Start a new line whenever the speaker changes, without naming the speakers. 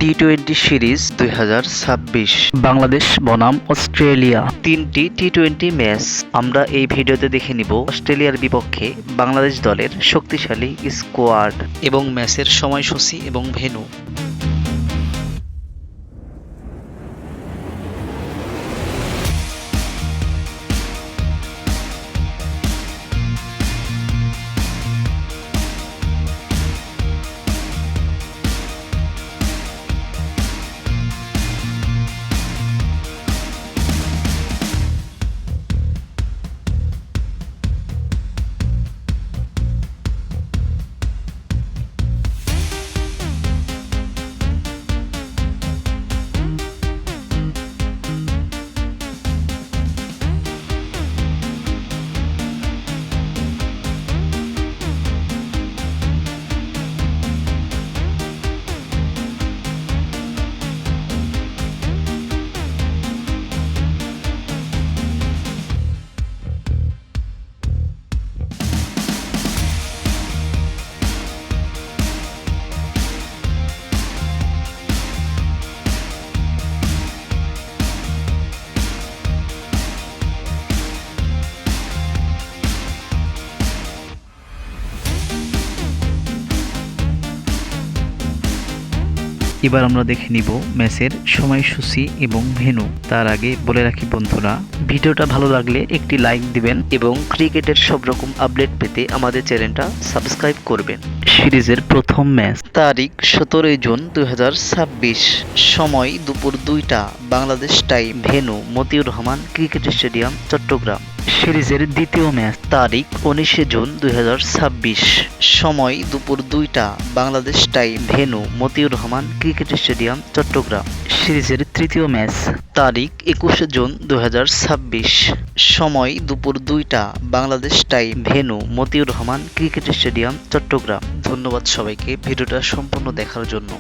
টি-20 series 2026
Bangladesh বনাম Australia.
3টি টি-20 match আমরা এই ভিডিওতে দেখে নিব। অস্ট্রেলিয়ার বিপক্ষে বাংলাদেশ দলের শক্তিশালী স্কোয়াড এবং ম্যাচের সময়সূচি এবং ভেন্যু।
এবার আমরা দেখে নিব ম্যাচের সময়সূচি এবং ভেন্যু। তার আগে বলে রাখি বন্ধুরা, ভিডিওটা ভালো লাগলে একটি লাইক দিবেন
এবং ক্রিকেটের সব রকম আপডেট পেতে আমাদের চ্যানেলটা সাবস্ক্রাইব করবেন।
সিরিজের প্রথম ম্যাচ
তারিখ 17 জুন 2026, সময় দুপুর 2টা Bangladesh time, venue Motiur Rahman cricket stadium, Chattogram.
সিরিজের দ্বিতীয় ম্যাচ
তারিখ 19 জুন 2026, সময় দুপুর 2টা Bangladesh time, venue Motiur Rahman cricket stadium, Chattogram.
সিরিজের তৃতীয় ম্যাচ
তারিখ 21 জুন 2026, সময় দুপুর 2টা Bangladesh time, venue Motiur Rahman cricket stadium, Chattogram. ধন্যবাদ সবাইকে ভিডিওটা সম্পূর্ণ দেখার জন্য।